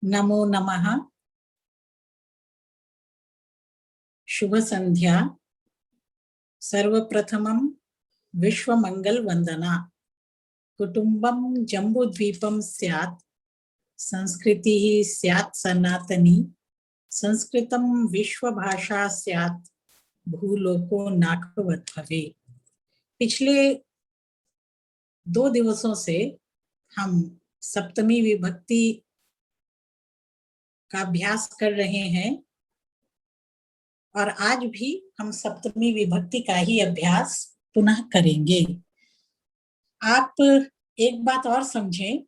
नमो नमः। शुभ संध्या। सर्वप्रथमं विश्वमंगल वंदना। कुटुंबं जम्बूद्वीपं स्यात्, संस्कृतिः स्यात् सनातनी, संस्कृतं विश्वभाषा स्यात्, भूलोको नाकवत् भवेत्। पिछले 2 दिवसों से हम सप्तमी विभक्ति का अभ्यास कर रहे हैं और आज भी हम सप्तमी विभक्ति का ही अभ्यास पुनः करेंगे। आप एक बात और समझें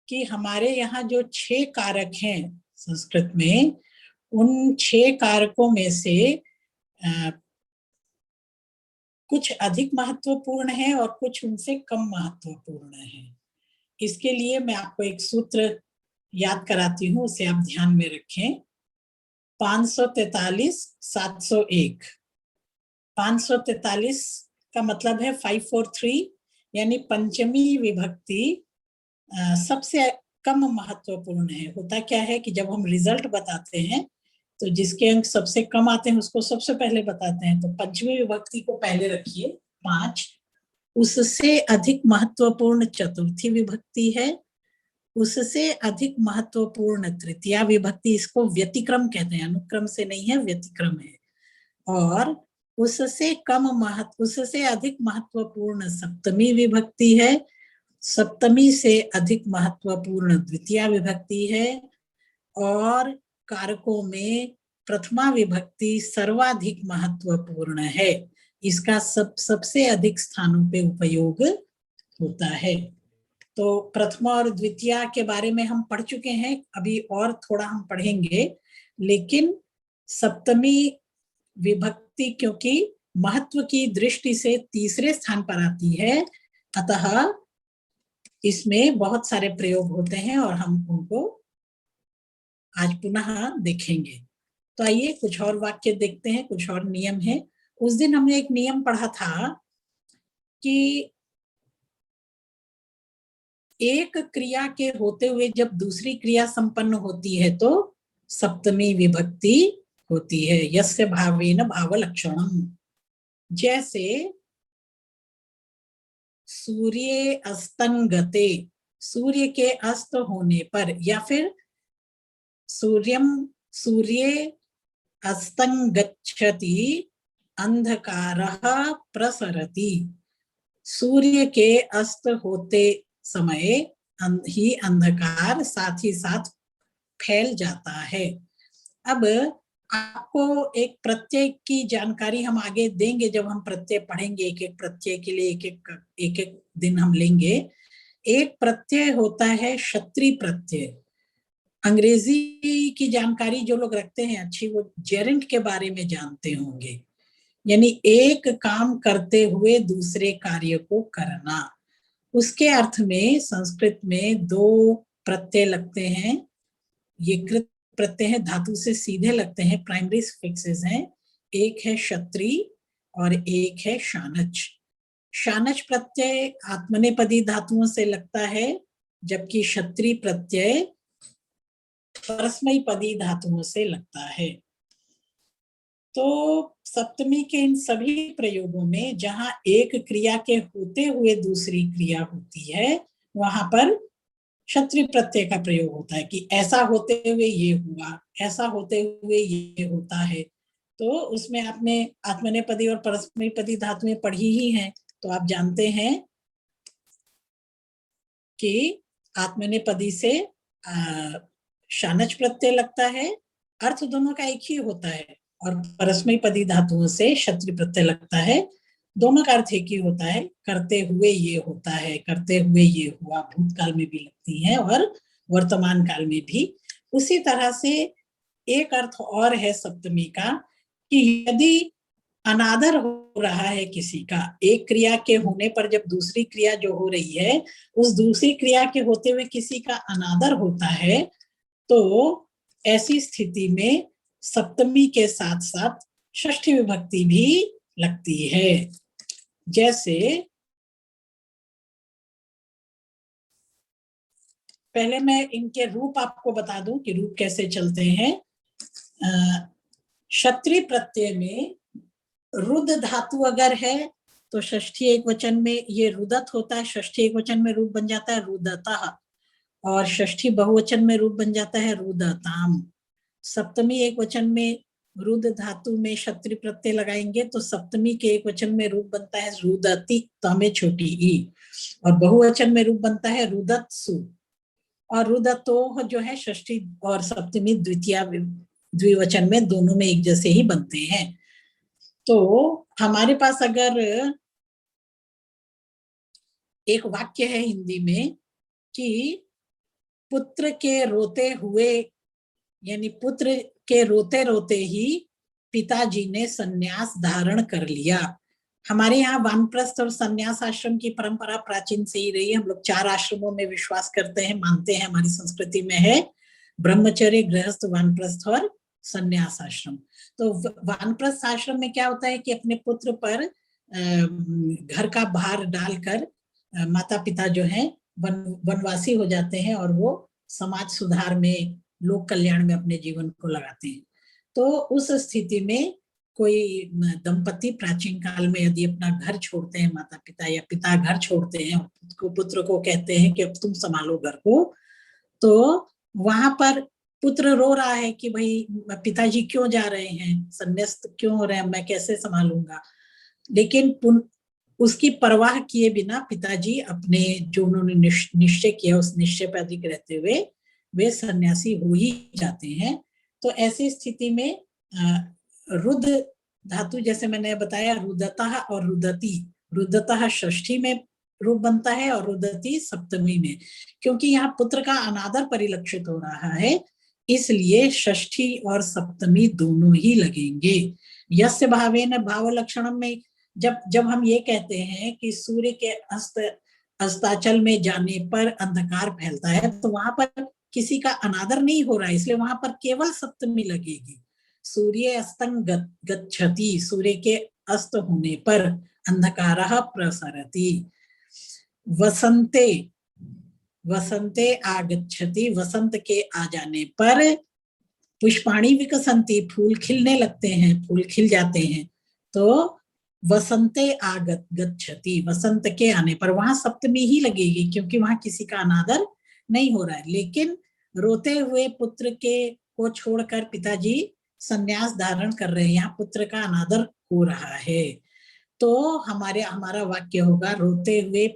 कि हमारे यहाँ जो 6 कारक हैं संस्कृत में, उन 6 कारकों में से कुछ अधिक महत्वपूर्ण है और कुछ उनसे कम महत्वपूर्ण है। इसके लिए मैं आपको एक सूत्र याद कराती हूँ, उसे आप ध्यान में रखें। 543 701। 543 का मतलब है 543, यानी पंचमी विभक्ति सबसे कम महत्वपूर्ण है। होता क्या है कि जब हम रिजल्ट बताते हैं तो जिसके अंक सबसे कम आते हैं उसको सबसे पहले बताते हैं। तो पंचमी विभक्ति को पहले रखिए 5। उससे अधिक महत्वपूर्ण चतुर्थी विभक्ति है, उससे अधिक महत्वपूर्ण तृतीया विभक्ति, इसको व्यतिक्रम कहते हैं, अनुक्रम से नहीं है, व्यतिक्रम है। और उससे अधिक महत्वपूर्ण सप्तमी विभक्ति है, सप्तमी से अधिक महत्वपूर्ण द्वितीया विभक्ति है, और कारकों में प्रथमा विभक्ति सर्वाधिक महत्वपूर्ण है। इसका सबसे अधिक स्थानों पे उपयोग होता है। तो प्रथमा और द्वितीया के बारे में हम पढ़ चुके हैं, अभी और थोड़ा हम पढ़ेंगे। लेकिन सप्तमी विभक्ति क्योंकि महत्व की दृष्टि से तीसरे स्थान पर आती है, अतः इसमें बहुत सारे प्रयोग होते हैं और हम उनको आज पुनः देखेंगे। तो आइए कुछ और वाक्य देखते हैं, कुछ और नियम है। उस दिन हमने एक नियम पढ़ा था कि एक क्रिया के होते हुए जब दूसरी क्रिया संपन्न होती है तो सप्तमी विभक्ति होती है। यस्य भावेन भावलक्षणम। जैसे सूर्ये अस्तंगते, सूर्य के अस्त होने पर, या फिर सूर्ये अस्तंगच्छति अंधकारः प्रसरति। सूर्य के अस्त होते समय ही अंधकार साथ ही साथ फैल जाता है। अब आपको एक प्रत्यय की जानकारी हम आगे देंगे, जब हम प्रत्यय पढ़ेंगे। एक एक प्रत्यय के लिए एक एक दिन हम लेंगे। एक प्रत्यय होता है क्षत्रि प्रत्यय। अंग्रेजी की जानकारी जो लोग रखते हैं अच्छी, वो जेरेंट के बारे में जानते होंगे, यानी एक काम करते हुए दूसरे कार्य को करना। उसके अर्थ में संस्कृत में 2 प्रत्यय लगते हैं। ये कृत प्रत्यय है, धातु से सीधे लगते हैं, प्राइमरी सफिक्सेस हैं। एक है क्षत्रि और एक है शानच। शानच प्रत्यय आत्मनेपदी धातुओं से लगता है, जबकि क्षत्रि प्रत्यय परस्मैपदी धातुओं से लगता है। तो सप्तमी के इन सभी प्रयोगों में जहां एक क्रिया के होते हुए दूसरी क्रिया होती है, वहां पर क्षत्रि प्रत्यय का प्रयोग होता है कि ऐसा होते हुए ये हुआ, ऐसा होते हुए ये होता है। तो उसमें आपने आत्मनेपदी और परस्मैपदी धातुएं पढ़ी ही हैं, तो आप जानते हैं कि आत्मनेपदी से शानच प्रत्यय लगता है, अर्थ दोनों का एक ही होता है, और परस्मैपदी धातुओं से क्षत्रि प्रत्यय लगता है, दोनों का अर्थ एक ही होता है। करते हुए ये होता है, करते हुए ये हुआ, भूतकाल में भी लगती है और वर्तमान काल में भी। उसी तरह से एक अर्थ और है सप्तमी का कि यदि अनादर हो रहा है किसी का, एक क्रिया के होने पर जब दूसरी क्रिया जो हो रही है, उस दूसरी क्रिया के होते हुए किसी का अनादर होता है, तो ऐसी स्थिति में सप्तमी के साथ साथ षष्ठी विभक्ति भी लगती है। जैसे पहले मैं इनके रूप आपको बता दूं कि रूप कैसे चलते हैं। क्षत्रिय प्रत्यय में रुद धातु अगर है तो षष्ठी एक वचन में ये रुदत होता है, षष्ठी एक वचन में रूप बन जाता है रुदतः, और षष्ठी बहुवचन में रूप बन जाता है रुदताम। सप्तमी एक वचन में रुद धातु में क्षत्रिय प्रत्यय लगाएंगे तो सप्तमी के एक वचन में रूप बनता है रुदति, तमे छोटी ई, और बहुवचन में रूप बनता है रुदत्सु, और रुदतो जो है षष्ठी और सप्तमी द्वितीय द्विवचन में दोनों में एक जैसे ही बनते हैं। तो हमारे पास अगर एक वाक्य है हिंदी में कि पुत्र के रोते हुए, यानी पुत्र के रोते रोते ही पिताजी ने सन्यास धारण कर लिया। हमारे यहाँ वानप्रस्थ और सन्यास आश्रम की परंपरा प्राचीन से ही रही है। हम लोग 4 आश्रमों में विश्वास करते हैं, मानते हैं, हमारी संस्कृति में है ब्रह्मचर्य, गृहस्थ, वानप्रस्थ और सन्यास आश्रम। तो वानप्रस्थ आश्रम में क्या होता है कि अपने पुत्र पर घर का भार डालकर माता पिता जो है वनवासी हो जाते हैं और वो समाज सुधार में, लोक कल्याण में अपने जीवन को लगाते हैं। तो उस स्थिति में कोई दंपति प्राचीन काल में यदि अपना घर छोड़ते हैं, माता पिता या पिता घर छोड़ते हैं, पुत्र को कहते हैं कि अब तुम संभालो घर को, तो वहां पर पुत्र रो रहा है कि भाई पिताजी क्यों जा रहे हैं, संन्यास्त क्यों हो रहे हैं, मैं कैसे संभालूंगा। लेकिन उसकी परवाह किए बिना पिताजी अपने जो उन्होंने निश्चय किया उस निश्चय पर अधिक रहते हुए वे सन्यासी हो ही जाते हैं। तो ऐसी स्थिति में रुद धातु, जैसे मैंने बताया, रुदतः और रुदति, रुदतः षष्ठी में रूप बनता है और रुदति सप्तमी में। क्योंकि यहाँ पुत्र का अनादर परिलक्षित हो रहा है, इसलिए षष्ठी और सप्तमी दोनों ही लगेंगे। यस्य भावेन भाव लक्षणम में जब हम ये कहते हैं कि सूर्य के अस्ताचल में जाने पर अंधकार फैलता है, तो वहां पर किसी का अनादर नहीं हो रहा है, इसलिए वहां पर केवल सप्तमी लगेगी। सूर्य अस्तं गच्छति, सूर्य के अस्त होने पर अंधकारः प्रसरति। वसंते, वसंते आगच्छति, वसंत के आ जाने पर पुष्पाणि विकसन्ति, फूल खिलने लगते हैं, फूल खिल जाते हैं। तो वसंते गच्छति, वसंत के आने पर, वहां सप्तमी ही लगेगी क्योंकि वहां किसी का अनादर नहीं हो रहा है। लेकिन रोते हुए पुत्र को छोड़कर पिताजी सन्यास धारण कर रहे हैं, यहाँ पुत्र का अनादर हो रहा है। तो हमारा वाक्य होगा रोते हुए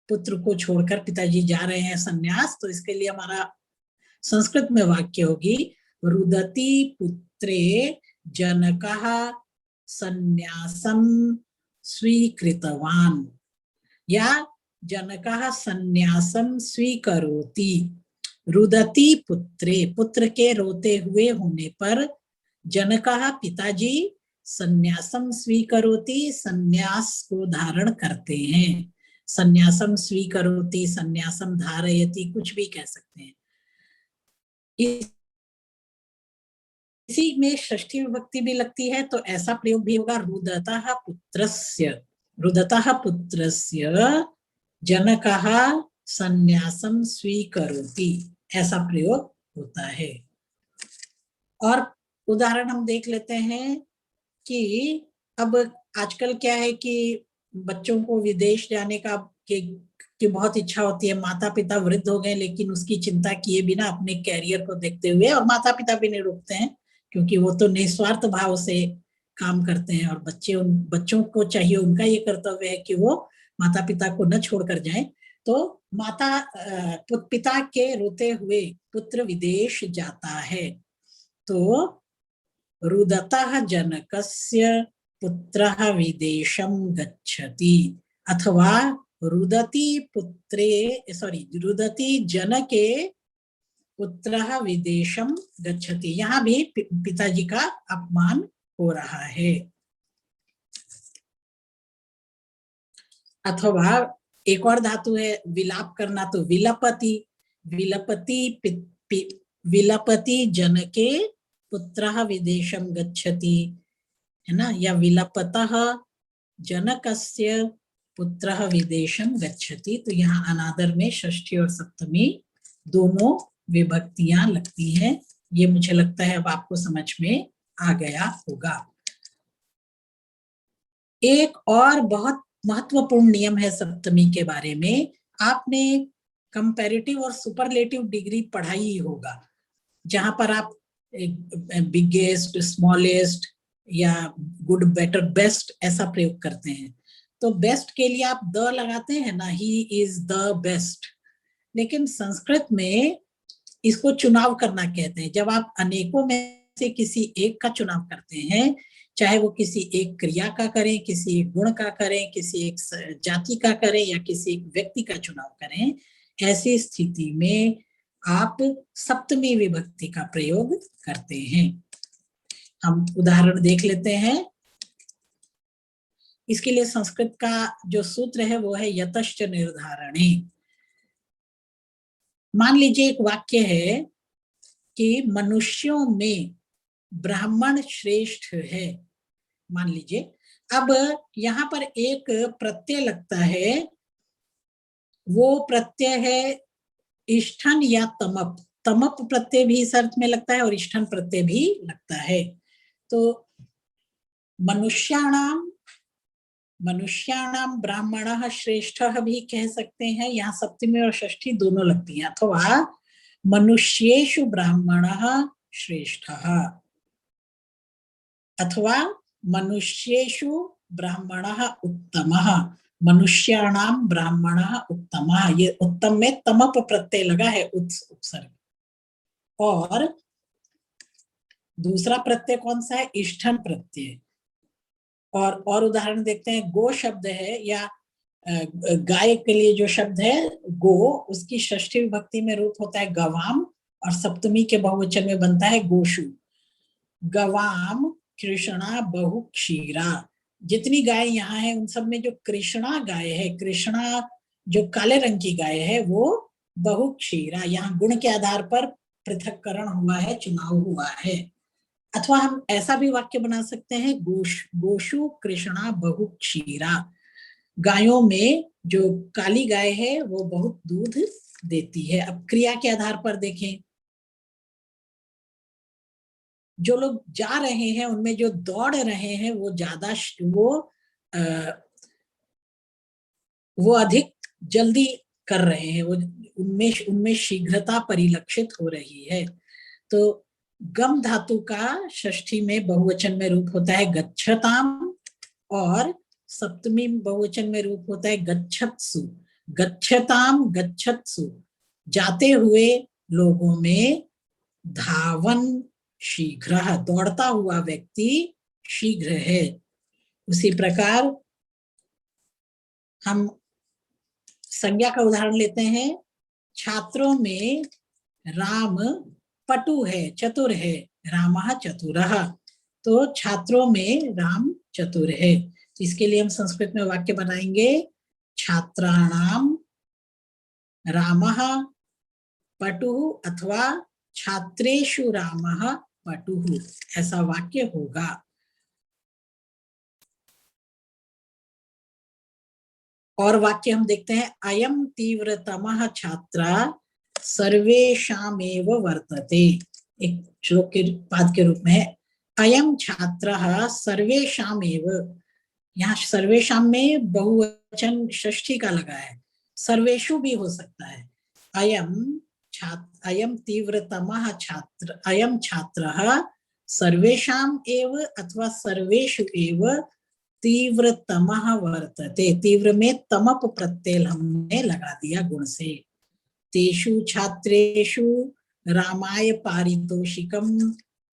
पुत्र को छोड़कर पिताजी जा रहे हैं सन्यास। तो इसके लिए हमारा संस्कृत में वाक्य होगी रुदति पुत्रे जनकः सन्यासं स्वीकृतवान, या जनकः सन्यासं स्वीकरोति। रुदति पुत्रे, पुत्र के रोते हुए होने पर, जनकः पिताजी सन्यासम स्वीकरोति, सन्यास को धारण करते हैं। सन्यासम स्वीकरोति, सन्यासम धारयति, कुछ भी कह सकते हैं। इसी में षष्ठी विभक्ति भी लगती है, तो ऐसा प्रयोग भी होगा रुदतः पुत्रस्य, रुदतः पुत्रस्य जनकः सन्यासम स्वीकरोति, ऐसा प्रयोग होता है। और उदाहरण हम देख लेते हैं कि अब आजकल क्या है कि बच्चों को विदेश जाने की बहुत इच्छा होती है। माता पिता वृद्ध हो गए लेकिन उसकी चिंता किए बिना अपने कैरियर को देखते हुए, और माता पिता भी नहीं रुकते हैं क्योंकि वो तो निस्वार्थ भाव से काम करते हैं, और बच्चों को चाहिए, उनका ये कर्तव्य है कि वो माता पिता को न छोड़कर जाएं। तो पिता के रोते हुए पुत्र विदेश जाता है, तो रुदतः जनकस्य पुत्रः विदेशं गच्छति, अथवा रुदति जनके पुत्रः विदेशं गच्छति। यहाँ भी पिताजी का अपमान हो रहा है। अथवा एक और धातु है विलाप करना, तो विलपति जनके पुत्रः विदेशं गच्छति, है ना, या विलपतः जनकस्य पुत्रः विदेशं गच्छति। तो यहाँ अनादर में षष्ठी और सप्तमी दोनों विभक्तियां लगती हैं। ये मुझे लगता है अब आपको समझ में आ गया होगा। एक और बहुत महत्वपूर्ण नियम है सप्तमी के बारे में। आपने कंपैरेटिव और सुपरलेटिव डिग्री पढ़ाई ही होगा, जहां पर आप बिगेस्ट, स्मॉलेस्ट या गुड, बेटर, बेस्ट ऐसा प्रयोग करते हैं। तो बेस्ट के लिए आप द लगाते हैं ना, ही इज द बेस्ट। लेकिन संस्कृत में इसको चुनाव करना कहते हैं। जब आप अनेकों में से किसी एक का चुनाव करते हैं, चाहे वो किसी एक क्रिया का करें, किसी एक गुण का करें, किसी एक जाति का करें या किसी एक व्यक्ति का चुनाव करें, ऐसी स्थिति में आप सप्तमी विभक्ति का प्रयोग करते हैं। हम उदाहरण देख लेते हैं। इसके लिए संस्कृत का जो सूत्र है वो है यतश्च निर्धारणे। मान लीजिए एक वाक्य है कि मनुष्यों में ब्राह्मण श्रेष्ठ है, मान लीजिए। अब यहाँ पर एक प्रत्यय लगता है, वो प्रत्यय है इष्ठन या तमप। तमप प्रत्यय भी इस अर्थ में लगता है और इष्ठन प्रत्यय भी लगता है। तो मनुष्याणाम ब्राह्मणः श्रेष्ठः भी कह सकते हैं, यहाँ सप्तमी और षष्ठी दोनों लगती हैं। अथवा मनुष्येषु ब्राह्मणः श्रेष्ठः, अथवा मनुष्येषु ब्राह्मणः उत्तमः, मनुष्याणाम ब्राह्मणः उत्तमः। ये उत्तम में तमप प्रत्यय लगा है, उपसर्ग। और दूसरा प्रत्यय कौन सा है? इष्ठन प्रत्यय। और उदाहरण देखते हैं। गो शब्द है या गाय के लिए जो शब्द है गो, उसकी षष्ठी विभक्ति में रूप होता है गवाम और सप्तमी के बहुवचन में बनता है गोशु। गवाम कृष्णा बहु क्षीरा। जितनी गाय यहाँ है उन सब में जो कृष्णा गाय है, कृष्णा जो काले रंग की गाय है, वो बहु क्षीरा। यहाँ गुण के आधार पर पृथक्करण हुआ है, चुनाव हुआ है। अथवा हम ऐसा भी वाक्य बना सकते हैं, गोशु कृष्णा बहु क्षीरा। गायों में जो काली गाय है वो बहुत दूध देती है। अब क्रिया के आधार पर देखें, जो लोग जा रहे हैं उनमें जो दौड़ रहे हैं वो ज्यादा, वो अधिक जल्दी कर रहे हैं, वो उनमें शीघ्रता परिलक्षित हो रही है। तो गम धातु का षष्ठी में बहुवचन में रूप होता है गच्छताम और सप्तमी बहुवचन में रूप होता है गच्छत्सु। गच्छताम गच्छत्सु, जाते हुए लोगों में। धावन शीघ्र, दौड़ता हुआ व्यक्ति शीघ्र है। उसी प्रकार हम संज्ञा का उदाहरण लेते हैं। छात्रों में राम पटु है, चतुर है, रामः चतुरः। तो छात्रों में राम चतुर है। तो इसके लिए हम संस्कृत में वाक्य बनाएंगे, छात्राणाम रामः पटुः अथवा छात्रेषु रामः पटुः, ऐसा वाक्य होगा। और वाक्य हम देखते हैं, अयम तीव्रतमः छात्रा सर्वेषामेव वर्तते। एक श्लोक के पाद के रूप में है, अयम छात्रः सर्वेषामेव। यहाँ सर्वेषाम में बहुवचन षष्ठी का लगा है, सर्वेषु भी हो सकता है। अयम तीव्रतमः छात्र, अयम छात्रः सर्वेषाम एव अथवा सर्वेषु एव तीव्रतमः वर्तते। तीव्र में तमप प्रत्यय हमने लगा दिया गुण से। तेषु छात्रेषु रामाय पारितोषिकम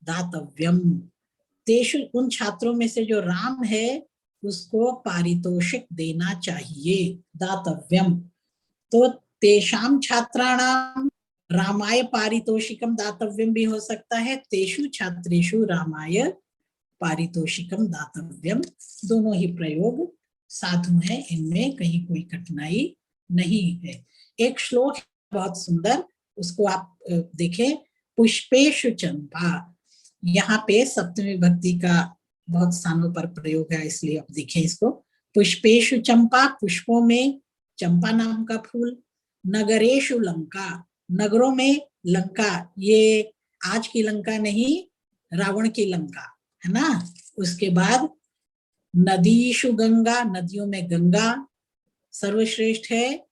दातव्यम। तेषु, उन छात्रों में से जो राम है उसको पारितोषिक देना चाहिए, दातव्यम। तो तेषाम छात्राणाम रामाय पारितोषिकम दातव्यम भी हो सकता है, तेषु छात्रेषु रामाय पारितोषिकम दातव्यम। दोनों ही प्रयोग साधु हैं, इनमें कहीं कोई कठिनाई नहीं है। एक श्लोक बहुत सुंदर, उसको आप देखें, पुष्पेषु चंपा। यहाँ पे सप्तमी विभक्ति का बहुत स्थानों पर प्रयोग है, इसलिए आप देखें इसको। पुष्पेषु चंपा, पुष्पों में चंपा नाम का फूल। नगरेषु लंका, नगरों में लंका, ये आज की लंका नहीं, रावण की लंका है ना। उसके बाद नदीषु गंगा, नदियों में गंगा सर्वश्रेष्ठ है।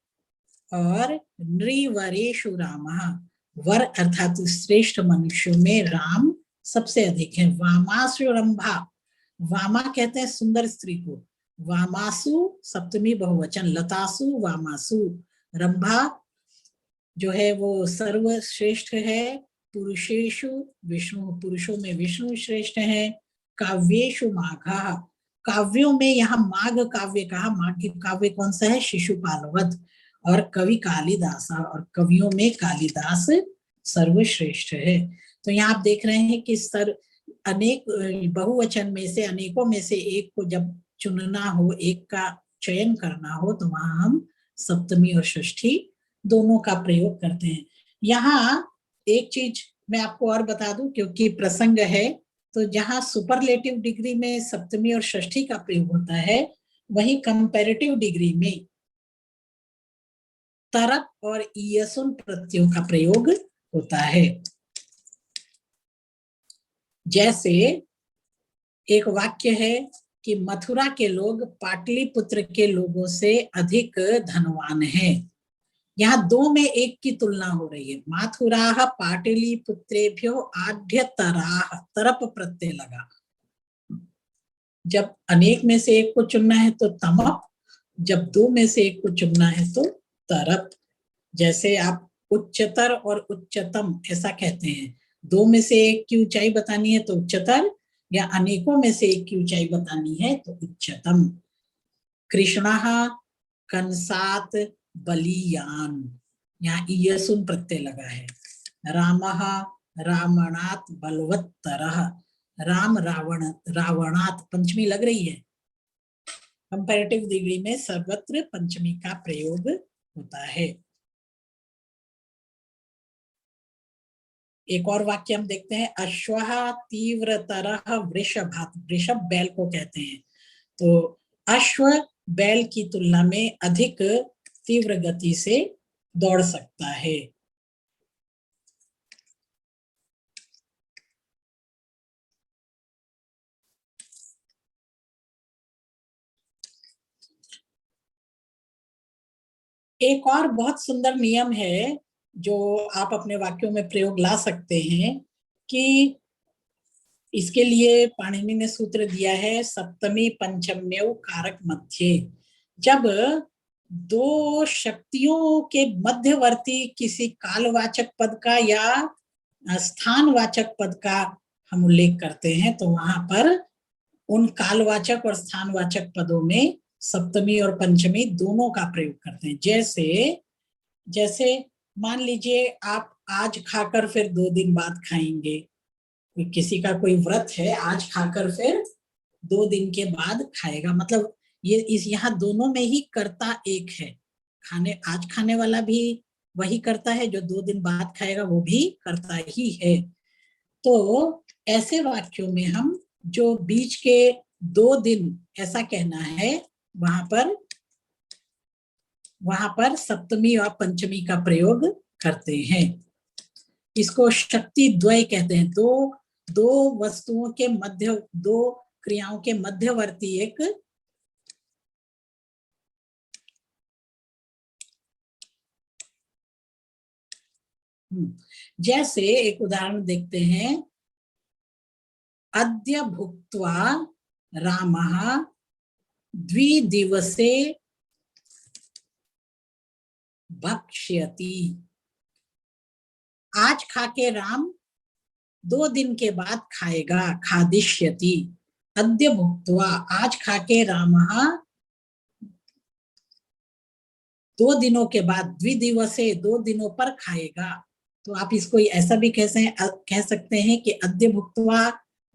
और नृवरेषु रामः, वर अर्थात श्रेष्ठ मनुष्यों में राम सबसे अधिक है। वामासु रंभा, वामा कहते हैं सुंदर स्त्री को, वामासु सप्तमी बहुवचन, लतासु वामासु। रंभा जो है वो सर्वश्रेष्ठ है। पुरुषेषु विष्णु, पुरुषों में विष्णु श्रेष्ठ है। काव्येषु माघः, काव्यों में यहाँ माघ काव्य कहा, माघ काव्य कौन सा है, शिशुपालवध। और कवि कालिदास, और कवियों में कालिदास सर्वश्रेष्ठ है। तो यहाँ आप देख रहे हैं कि अनेक बहुवचन में से, अनेकों में से एक को जब चुनना हो, एक का चयन करना हो, तो वहां हम सप्तमी और षष्ठी दोनों का प्रयोग करते हैं। यहाँ एक चीज मैं आपको और बता दूं, क्योंकि प्रसंग है, तो जहां सुपरलेटिव डिग्री में सप्तमी और षष्ठी का प्रयोग होता है, वही कंपैरेटिव डिग्री में तरप और ईयसुन प्रत्ययों का प्रयोग होता है। जैसे एक वाक्य है कि मथुरा के लोग पाटलिपुत्र के लोगों से अधिक धनवान हैं। यहाँ दो में एक की तुलना हो रही है। माथुराः पाटलिपुत्रेभ्यो आढ्यतराः, तरप प्रत्यय लगा। जब अनेक में से एक को चुनना है तो तमप, जब दो में से एक को चुनना है तो तरप। जैसे आप उच्चतर और उच्चतम ऐसा कहते हैं, दो में से एक की ऊंचाई बतानी है तो उच्चतर, या अनेकों में से एक की ऊंचाई बतानी है तो उच्चतम। कृष्णः कंसात बलियान, यहाँ ईयसुन प्रत्यय लगा है। रामः रावणात् बलवत्तरः, राम रावणात् पंचमी लग रही है। कंपैरेटिव डिग्री में सर्वत्र पंचमी का प्रयोग होता है। एक और वाक्य हम देखते हैं, अश्वः तीव्रतरः वृषभात्, वृषभ बैल को कहते हैं। तो अश्व बैल की तुलना में अधिक तीव्र गति से दौड़ सकता है। एक और बहुत सुंदर नियम है जो आप अपने वाक्यों में प्रयोग ला सकते हैं, कि इसके लिए पाणिनि ने सूत्र दिया है, सप्तमी पंचम्यौ कारक मध्य। जब दो शक्तियों के मध्यवर्ती किसी कालवाचक पद का या स्थानवाचक पद का हम उल्लेख करते हैं, तो वहां पर उन कालवाचक और स्थानवाचक पदों में सप्तमी और पंचमी दोनों का प्रयोग करते हैं। जैसे मान लीजिए आप आज खाकर फिर 2 दिन बाद खाएंगे, किसी का कोई व्रत है, आज खाकर फिर 2 दिन के बाद खाएगा, मतलब ये इस यहाँ दोनों में ही कर्ता एक है। आज खाने वाला भी वही करता है, जो 2 दिन बाद खाएगा वो भी करता ही है। तो ऐसे वाक्यों में हम जो बीच के 2 दिन ऐसा कहना है, वहां पर सप्तमी और पंचमी का प्रयोग करते हैं। इसको शक्ति द्वय कहते हैं। दो वस्तुओं के मध्य, दो क्रियाओं के मध्यवर्ती एक जैसे एक उदाहरण देखते हैं, अद्य भुक्त्वा रामः द्विदिवसे भक्ष्यति। आज खाके राम 2 दिन के बाद खाएगा, खादिष्यति। अद्य भुक्त्वा, आज खाके रामः 2 दिनों के बाद, द्विदिवसे 2 दिनों पर खाएगा। तो आप इसको ऐसा भी कह सकते हैं कि अद्य भुक्त्वा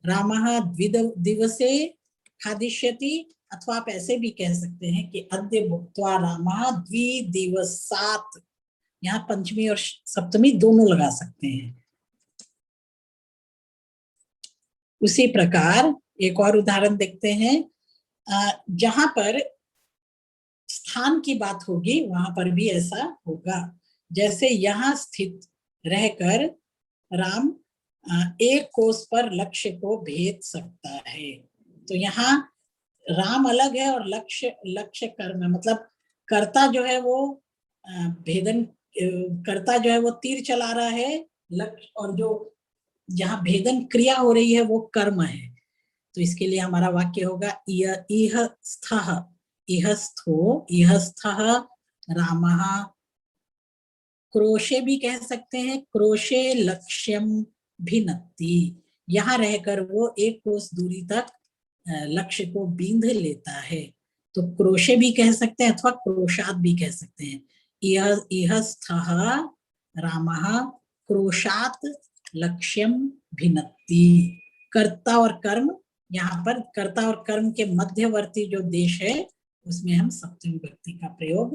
रामः द्विदिवसे खादिष्यति, अथवा आप ऐसे भी कह सकते हैं कि अद्य भुक्त्वा रामः द्विदिवसात्, यहाँ पंचमी और सप्तमी दोनों लगा सकते हैं। उसी प्रकार एक और उदाहरण देखते हैं, जहां पर स्थान की बात होगी वहां पर भी ऐसा होगा। जैसे यहाँ स्थित रहकर राम एक कोस पर लक्ष्य को भेद सकता है। तो यहाँ राम अलग है और लक्ष्य कर्म है, मतलब कर्ता जो है वो भेदन, कर्ता जो है वो तीर चला रहा है लक्ष्य, और जो जहाँ भेदन क्रिया हो रही है वो कर्म है। तो इसके लिए हमारा वाक्य होगा इह स्थः, इह स्थो, इह स्थः रामः, क्रोशे भी कह सकते हैं, क्रोशे लक्ष्यम भिनत्ति, यहाँ रहकर वो एक कोस दूरी तक लक्ष्य को बींध लेता है। तो क्रोशे भी कह सकते हैं अथवा क्रोशात भी कह सकते हैं। इह स्थः रामः क्रोशात लक्ष्यम भिनत्ति। कर्ता और कर्म, यहाँ पर कर्ता और कर्म के मध्यवर्ती जो देश है उसमें हम सप्तमी विभक्ति का प्रयोग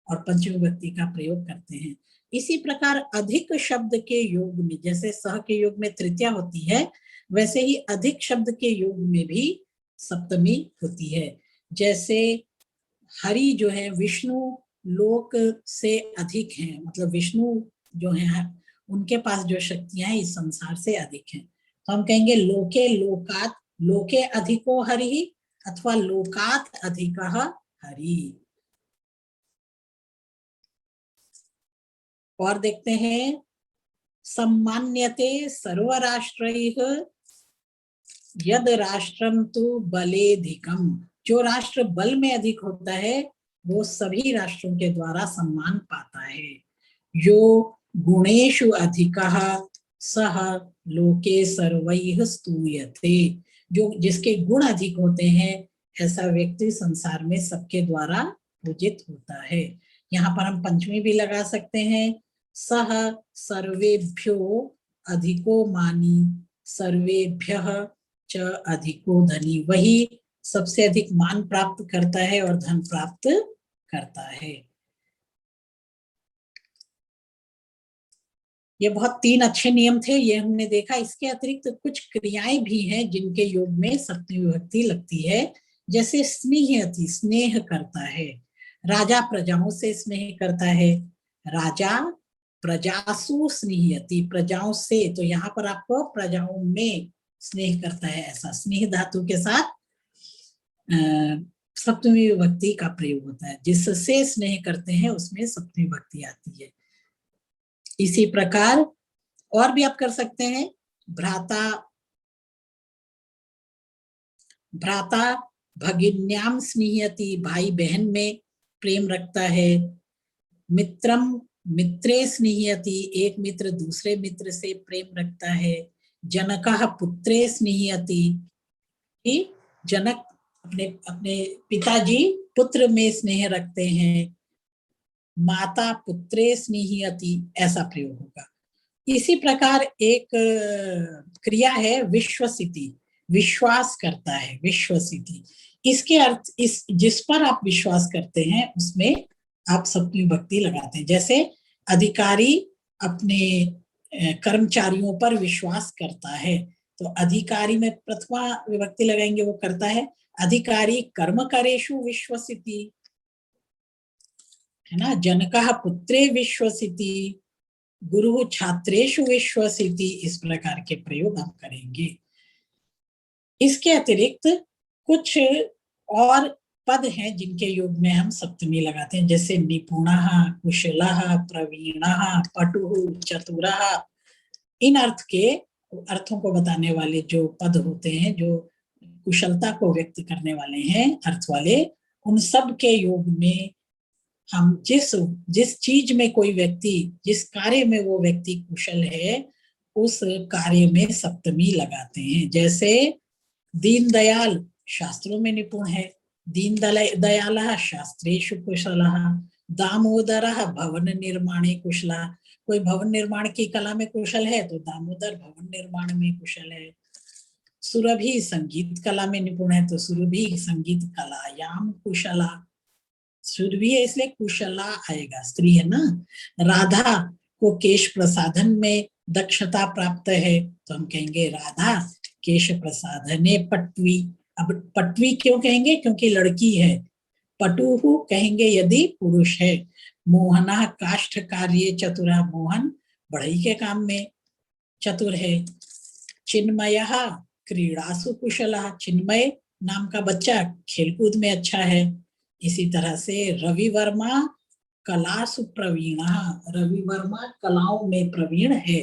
और पंचमी विभक्ति का प्रयोग करते हैं। इसी प्रकार अधिक शब्द के योग में, जैसे सह के योग में तृतीया होती है, वैसे ही अधिक शब्द के योग में भी सप्तमी होती है। जैसे हरि जो है विष्णु लोक से अधिक हैं, मतलब विष्णु जो है उनके पास जो शक्तियां हैं इस संसार से अधिक हैं। तो हम कहेंगे लोके लोकात, लोके अधिको हरि अथवा लोकात अधिकः हरि। और देखते हैं, सम्मान्यते सर्वराष्ट्रैः यद राष्ट्रम तु बलेधिकम, जो राष्ट्र बल में अधिक होता है वो सभी राष्ट्रों के द्वारा सम्मान पाता है। यो गुणेषु अधिकः सह लोके सर्वैः स्तूयते, जो जिसके गुण अधिक होते हैं ऐसा व्यक्ति संसार में सबके द्वारा पूजित होता है। यहाँ पर हम पंचमी भी लगा सकते हैं, सह सर्वेभ्यो अधिको मानी सर्वेभ्यः च अधिको धनी, वही सबसे अधिक मान प्राप्त करता है और धन प्राप्त करता है। ये बहुत 3 अच्छे नियम थे, ये हमने देखा। इसके अतिरिक्त कुछ क्रियाएं भी हैं जिनके योग में सप्तमी विभक्ति लगती है। जैसे स्नेहयति, स्नेह करता है, राजा प्रजाओं से स्नेह करता है, राजा प्रजासु स्नेहयति, प्रजाओं से, तो यहाँ पर आपको प्रजाओं में स्नेह करता है, ऐसा स्नेह धातु के साथ सप्तमी विभक्ति का प्रयोग होता है। जिससे स्नेह करते हैं उसमें सप्तमी विभक्ति आती है। इसी प्रकार और भी आप कर सकते हैं, भ्राता, भ्राता भगिन्याम स्नेहयति, भाई बहन में प्रेम रखता है, मित्रम मित्रे स्नेहयति, एक मित्र दूसरे मित्र से प्रेम रखता है, जनकः पुत्रे स्नेहयति, जनक अपने अपने पिताजी पुत्र में स्नेह रखते हैं, माता पुत्रे स्नेहयति, ऐसा प्रयोग होगा। इसी प्रकार एक क्रिया है विश्वसिति, विश्वास करता है, विश्वसिति, इसके अर्थ इस जिस पर आप विश्वास करते हैं उसमें आप सप्तमी विभक्ति लगाते हैं। जैसे अधिकारी अपने कर्मचारियों पर विश्वास करता है, तो अधिकारी में प्रथमा विभक्ति लगाएंगे, वो करता है। अधिकारी कर्मकरेषु विश्वसिति, है ना, जनकः पुत्रे विश्वसिति, गुरु छात्रेषु विश्वसिति, इस प्रकार के प्रयोग हम करेंगे। इसके अतिरिक्त कुछ और पद हैं जिनके योग में हम सप्तमी लगाते हैं, जैसे निपुणः, कुशलः, प्रवीणः, पटुः, चतुरः। इन अर्थों को बताने वाले जो पद होते हैं, जो कुशलता को व्यक्त करने वाले हैं, अर्थ वाले, उन सब के योग में हम जिस चीज में कोई व्यक्ति, जिस कार्य में वो व्यक्ति कुशल है, उस कार्य में सप्तमी लगाते हैं। जैसे दीनदयाल शास्त्रों में निपुण है, दीनदयालः शास्त्रेषु कुशलः, दामोदरः भवन निर्माणे कुशलः, कोई भवन निर्माण की कला में कुशल है तो दामोदर भवन निर्माण में कुशल है। सुरभि संगीत कला में निपुण है तो सुरभि संगीत कलायाम कुशला, सुरभि है इसलिए कुशला आएगा, स्त्री है ना। राधा को केश प्रसाधन में दक्षता प्राप्त है तो हम कहेंगे राधा केश प्रसाधने पटवी। अब पटवी क्यों कहेंगे, क्योंकि लड़की है। पटुहु कहेंगे यदि पुरुष है, मोहनः काष्ठ कार्ये चतुरः, मोहन बढ़ई के काम में चतुर है। चिन्मयः क्रीड़ासु कुशलः, चिन्मय नाम का बच्चा खेलकूद में अच्छा है। इसी तरह से रवि वर्मा कलासु प्रवीणः, रवि वर्मा कलाओं में प्रवीण है।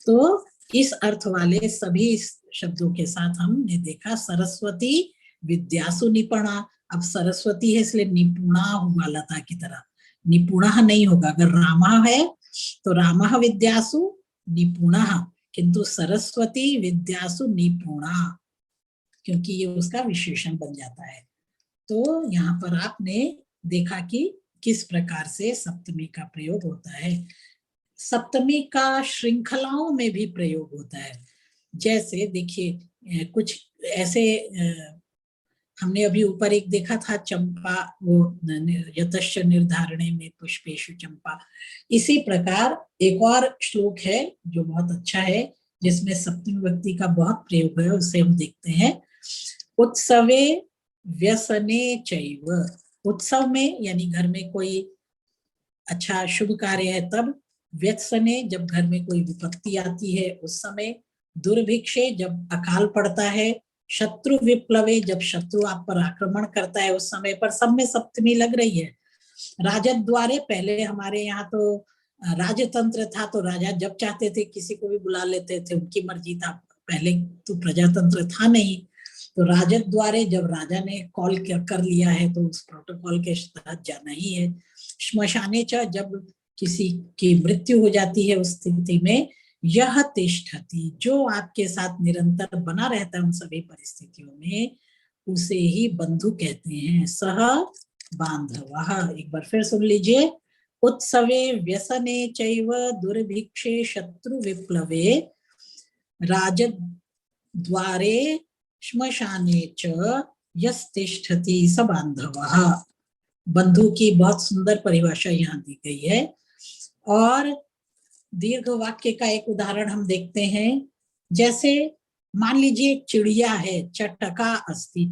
तो इस अर्थ वाले सभी शब्दों के साथ हमने देखा सरस्वती विद्यासु निपुणा। अब सरस्वती है इसलिए निपुणा हुआ लता की तरह, निपुणा नहीं होगा। अगर रामा है तो रामः विद्यासु निपुणः, किंतु सरस्वती विद्यासु निपुणा, क्योंकि ये उसका विशेषण बन जाता है। तो यहाँ पर आपने देखा कि किस प्रकार से सप्तमी का प्रयोग होता है। सप्तमी का श्रृंखलाओं में भी प्रयोग होता है। जैसे देखिए कुछ ऐसे हमने अभी ऊपर एक देखा था चंपा, वो यतश्च निर्धारणे में पुष्पेषु चंपा। इसी प्रकार एक और श्लोक है जो बहुत अच्छा है, जिसमें सप्तमी विभक्ति का बहुत प्रयोग है, उसे हम देखते हैं। उत्सवे व्यसने चैव, उत्सव में यानी घर में कोई अच्छा शुभ कार्य है तब, व्यसने जब घर में कोई विपत्ति आती है उस समय, दुर्भिक्षे जब अकाल पड़ता है, शत्रु विप्लवे जब शत्रु आप पर आक्रमण करता है उस समय पर, सब में सप्तमी लग रही है। राजद्वारे, पहले हमारे यहाँ तो राजतंत्र था तो राजा जब चाहते थे किसी को भी बुला लेते थे, उनकी मर्जी था। पहले तो प्रजातंत्र था नहीं, तो राजद्वारे जब राजा ने कॉल कर लिया है तो उस प्रोटोकॉल के तहत जाना ही है। श्मशाने च, जब किसी की मृत्यु हो जाती है उस स्थिति में, यह तिष्ठति, जो आपके साथ निरंतर बना रहता है उन सभी परिस्थितियों में, उसे ही बंधु कहते हैं। सह बांधवः, एक बार फिर सुन लीजिए। उत्सवे व्यसने चैव दुर्भिक्षे शत्रु विप्लवे राजद्वारे श्मशाने च यस्तिष्ठति स बांधवः। बंधु की बहुत सुंदर परिभाषा यहाँ दी गई है। और दीर्घ वाक्य का एक उदाहरण हम देखते हैं। जैसे मान लीजिए चिड़िया है, चटका अस्ति,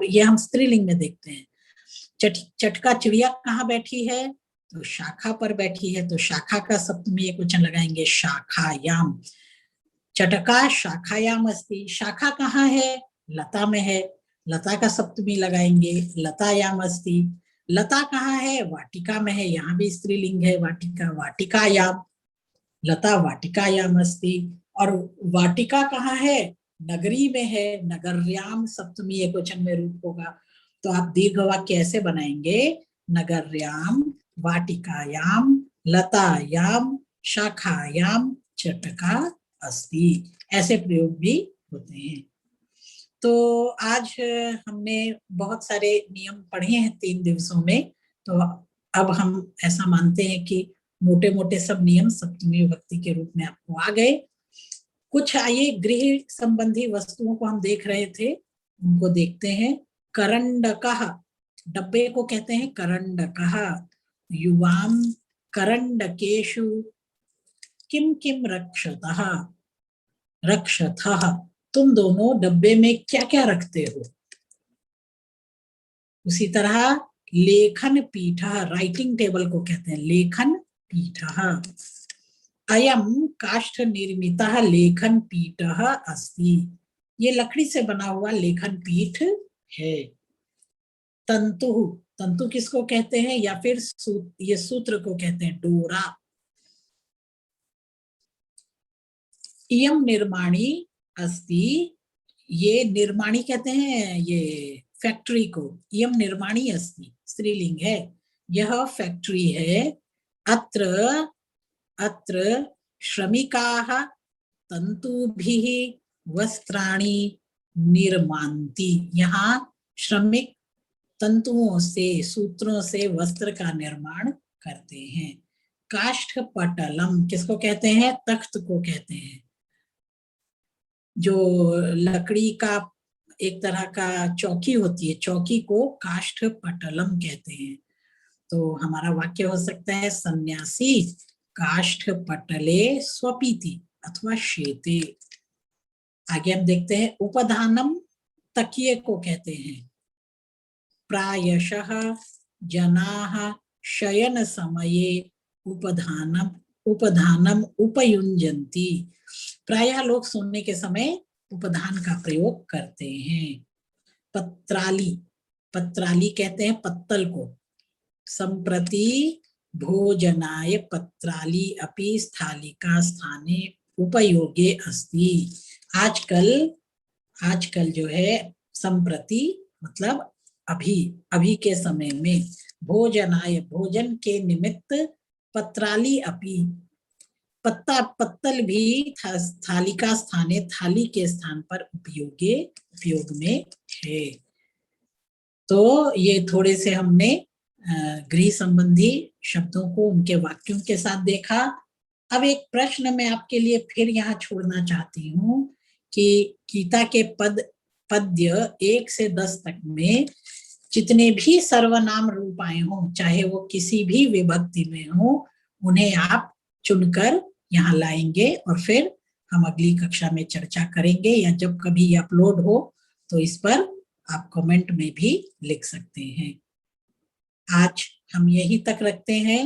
ये हम स्त्रीलिंग में देखते हैं। चटका चिड़िया कहाँ बैठी है, तो शाखा पर बैठी है, तो शाखा का सप्तमी एकवचन लगाएंगे शाखायाम। चटका शाखायाम अस्ति, शाखा कहाँ है, लता में है, लता का सप्तमी लगाएंगे लतायाम अस्ति। लता कहाँ है, वाटिका में है, यहाँ भी स्त्रीलिंग है वाटिका, वाटिकायाम, लता वाटिकायाम अस्ति। और वाटिका कहाँ है, नगरी में है, नगर्याम सप्तमी एकवचन में रूप होगा। तो आप दीर्घ वाक्य ऐसे बनाएंगे, नगर्याम वाटिकायाम लतायाम शाखायाम चटका अस्ति, ऐसे प्रयोग भी होते हैं। तो आज हमने बहुत सारे नियम पढ़े हैं 3 दिवसों में। तो अब हम ऐसा मानते हैं कि मोटे मोटे सब नियम सप्तमी विभक्ति के रूप में आपको आ गए। कुछ आइए गृह संबंधी वस्तुओं को हम देख रहे थे, उनको देखते हैं। करंडकः, डब्बे को कहते हैं करंडकः। युवाम करंडकेषु किम किम रक्षतः, रक्षतः, तुम दोनों डब्बे में क्या क्या रखते हो। उसी तरह लेखन पीठः, राइटिंग टेबल को कहते हैं लेखन पीठः। अयम काष्ठ निर्मितः लेखन पीठः अस्ति, ये लकड़ी से बना हुआ लेखन पीठ है। तंतु, तंतु किसको कहते हैं, या फिर ये सूत्र को कहते हैं डोरा। इयम निर्माणी अस्ति, ये निर्माणी कहते हैं ये फैक्ट्री को, इयम निर्माणी अस्ति स्त्रीलिंग है, यह फैक्ट्री है। अत्र अत्र श्रमिकाः तंतुभिः वस्त्राणि निर्मान्ति, यहाँ श्रमिक तंतुओं से, सूत्रों से वस्त्र का निर्माण करते हैं। काष्ठ पटलम किसको कहते हैं, तख्त को कहते हैं, जो लकड़ी का एक तरह का चौकी होती है, चौकी को काष्ठ पटलम कहते हैं। तो हमारा वाक्य हो सकता है सन्यासी काष्ठ पटले स्वपीति अथवा शेते। आगे हम देखते हैं उपधानम, तकिए को कहते हैं। प्रायशः जनाः शयन समये उपधानम उपधानम उपयुञ्जन्ति। प्रायः लोग सोने के समय उपधान का प्रयोग करते हैं। पत्राली, पत्राली कहते हैं पत्तल को। संप्रति भोजनाय पत्राली अपि स्थालिका स्थाने उपयोगे अस्ति। आजकल जो है संप्रति मतलब अभी, अभी के समय में, भोजनाय भोजन के निमित्त, पत्राली अपि पत्तल भी थालिका स्थाने थाली के स्थान पर उपयोग में है। तो ये थोड़े से हमने गृह संबंधी शब्दों को उनके वाक्यों के साथ देखा। अब एक प्रश्न मैं आपके लिए फिर यहाँ छोड़ना चाहती हूँ कि गीता के पद्य 1 से 10 तक में जितने भी सर्वनाम रूप आए हों, चाहे वो किसी भी विभक्ति में हो, उन्हें आप चुनकर यहाँ लाएंगे और फिर हम अगली कक्षा में चर्चा करेंगे, या जब कभी अपलोड हो तो इस पर आप कमेंट में भी लिख सकते हैं। आज हम यहीं तक रखते हैं।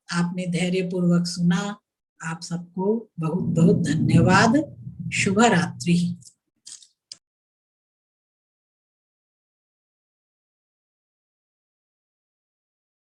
आपने धैर्यपूर्वक सुना। आप सबको बहुत बहुत धन्यवाद। शुभ रात्रि।